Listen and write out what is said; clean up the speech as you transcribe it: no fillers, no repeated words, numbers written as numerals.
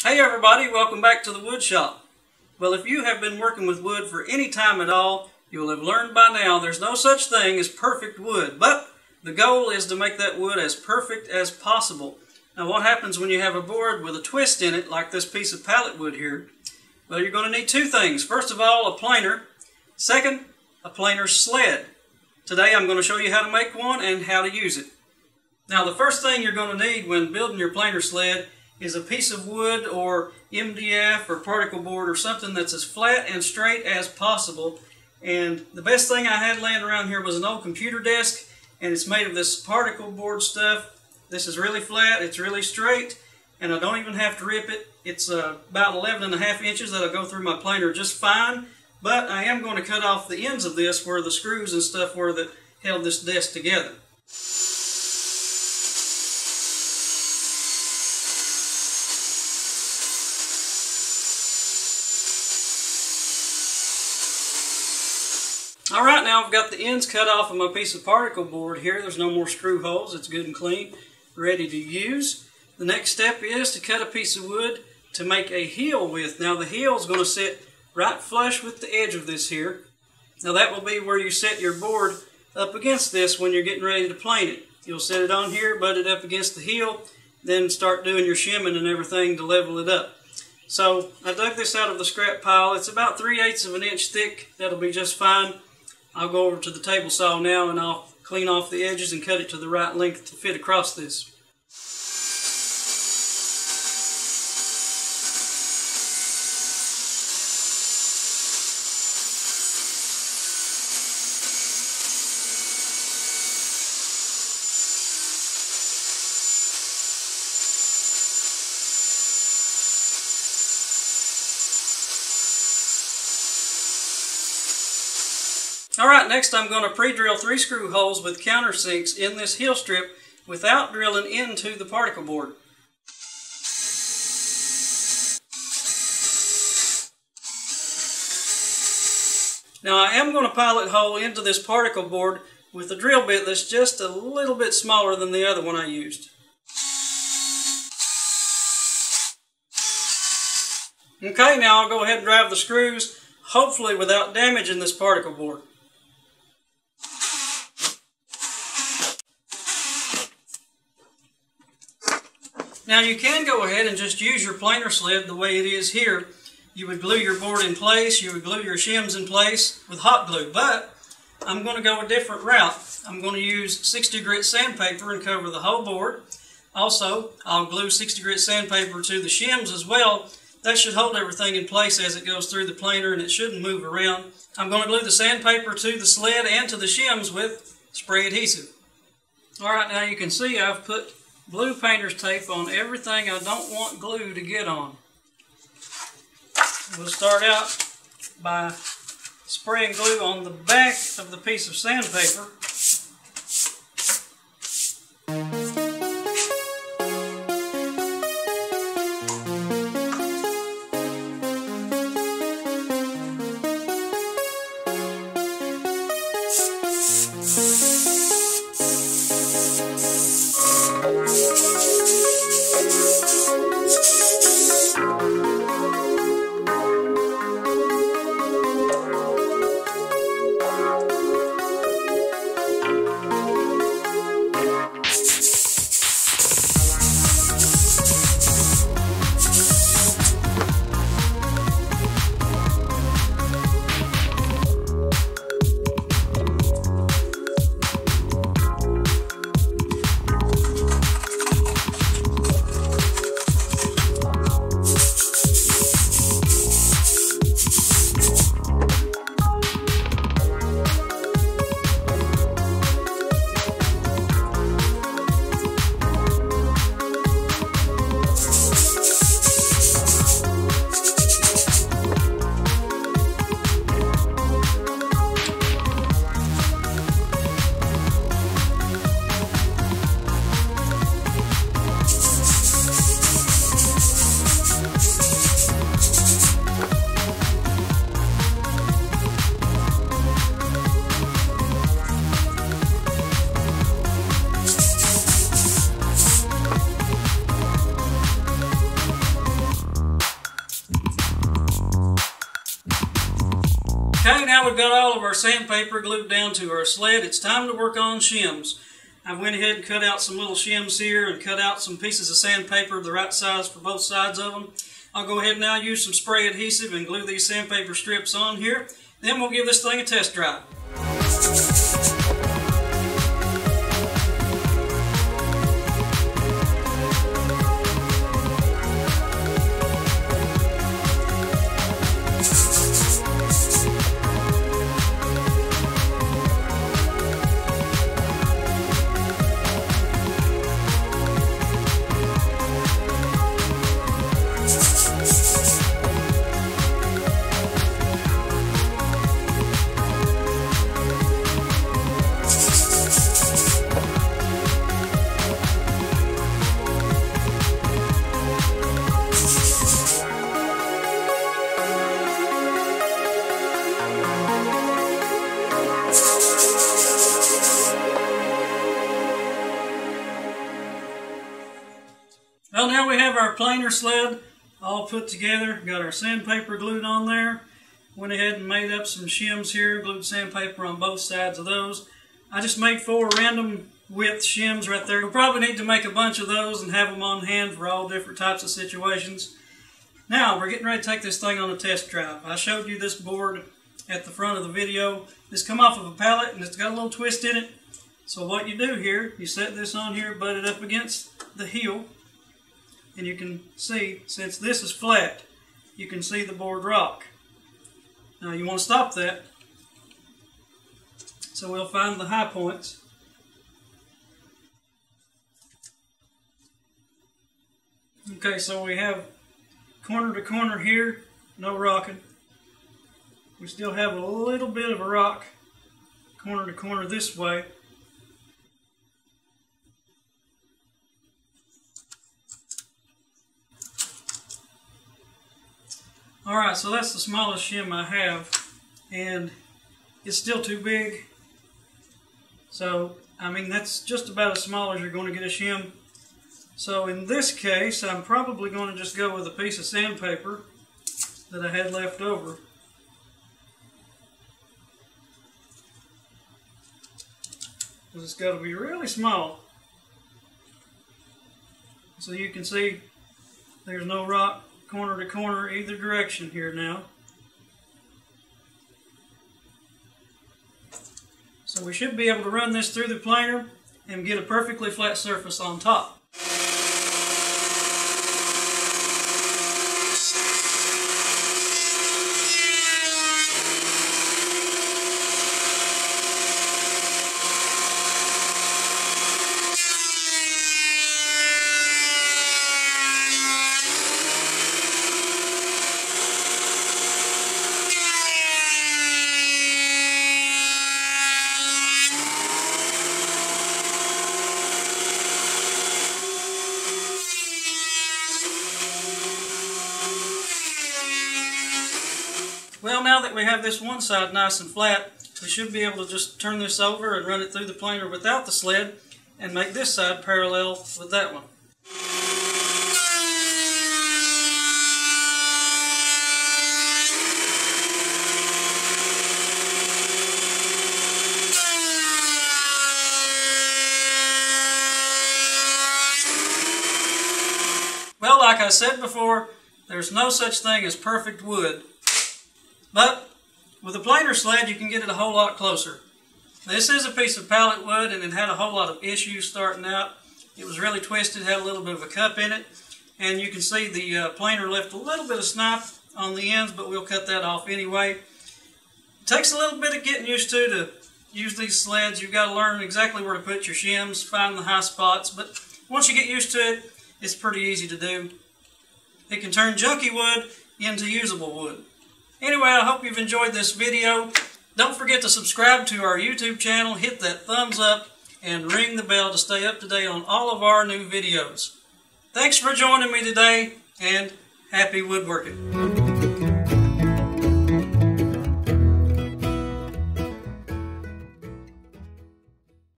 Hey everybody, welcome back to the wood shop. Well, if you have been working with wood for any time at all, you'll have learned by now there's no such thing as perfect wood, but the goal is to make that wood as perfect as possible. Now what happens when you have a board with a twist in it, like this piece of pallet wood here? Well, you're going to need two things. First of all, a planer. Second, a planer sled. Today I'm going to show you how to make one and how to use it. Now the first thing you're going to need when building your planer sled is a piece of wood or MDF or particle board or something that's as flat and straight as possible. And the best thing I had laying around here was an old computer desk, and it's made of this particle board stuff. This is really flat, it's really straight, and I don't even have to rip it. It's about 11.5 inches that'll go through my planer just fine, but I am going to cut off the ends of this where the screws and stuff were that held this desk together. Alright, now I've got the ends cut off of my piece of particle board here. There's no more screw holes. It's good and clean, ready to use. The next step is to cut a piece of wood to make a heel with. Now the heel is going to sit right flush with the edge of this here. Now that will be where you set your board up against this when you're getting ready to plane it. You'll set it on here, butt it up against the heel, then start doing your shimming and everything to level it up. So I dug this out of the scrap pile. It's about 3/8 of an inch thick. That'll be just fine. I'll go over to the table saw now and I'll clean off the edges and cut it to the right length to fit across this. Alright, next I'm going to pre-drill 3 screw holes with countersinks in this heel strip without drilling into the particle board. Now I am going to pilot hole into this particle board with a drill bit that's just a little bit smaller than the other one I used. Okay, now I'll go ahead and drive the screws, hopefully without damaging this particle board. Now you can go ahead and just use your planer sled the way it is here. You would glue your board in place, you would glue your shims in place with hot glue, but I'm going to go a different route. I'm going to use 60 grit sandpaper and cover the whole board. Also, I'll glue 60 grit sandpaper to the shims as well. That should hold everything in place as it goes through the planer and it shouldn't move around. I'm going to glue the sandpaper to the sled and to the shims with spray adhesive. Alright, now you can see I've put blue painter's tape on everything I don't want glue to get on. We'll start out by spraying glue on the back of the piece of sandpaper. Okay, now we've got all of our sandpaper glued down to our sled. It's time to work on shims. I went ahead and cut out some little shims here and cut out some pieces of sandpaper the right size for both sides of them. I'll go ahead and now use some spray adhesive and glue these sandpaper strips on here. Then we'll give this thing a test drive. Well, now we have our planer sled all put together. Got our sandpaper glued on there. Went ahead and made up some shims here, glued sandpaper on both sides of those. I just made 4 random width shims right there. We'll probably need to make a bunch of those and have them on hand for all different types of situations. Now, we're getting ready to take this thing on a test drive. I showed you this board at the front of the video. This come off of a pallet and it's got a little twist in it. So what you do here, you set this on here, butt it up against the heel. And you can see, since this is flat, you can see the board rock. Now you want to stop that. So we'll find the high points. Okay, so we have corner to corner here, no rocking. We still have a little bit of a rock corner to corner this way. Alright, so that's the smallest shim I have, and it's still too big. So, I mean, that's just about as small as you're going to get a shim. So in this case, I'm probably going to just go with a piece of sandpaper that I had left over. Because it's got to be really small. So you can see there's no rock corner to corner either direction here now. So we should be able to run this through the planer and get a perfectly flat surface on top. Well, now that we have this one side nice and flat, we should be able to just turn this over and run it through the planer without the sled and make this side parallel with that one. Well, like I said before, there's no such thing as perfect wood. But with a planer sled, you can get it a whole lot closer. This is a piece of pallet wood, and it had a whole lot of issues starting out. It was really twisted, had a little bit of a cup in it, and you can see the planer left a little bit of snap on the ends, but we'll cut that off anyway. It takes a little bit of getting used to use these sleds. You've got to learn exactly where to put your shims, find the high spots, but once you get used to it, it's pretty easy to do. It can turn junky wood into usable wood. Anyway, I hope you've enjoyed this video. Don't forget to subscribe to our YouTube channel, hit that thumbs up, and ring the bell to stay up to date on all of our new videos. Thanks for joining me today, and happy woodworking.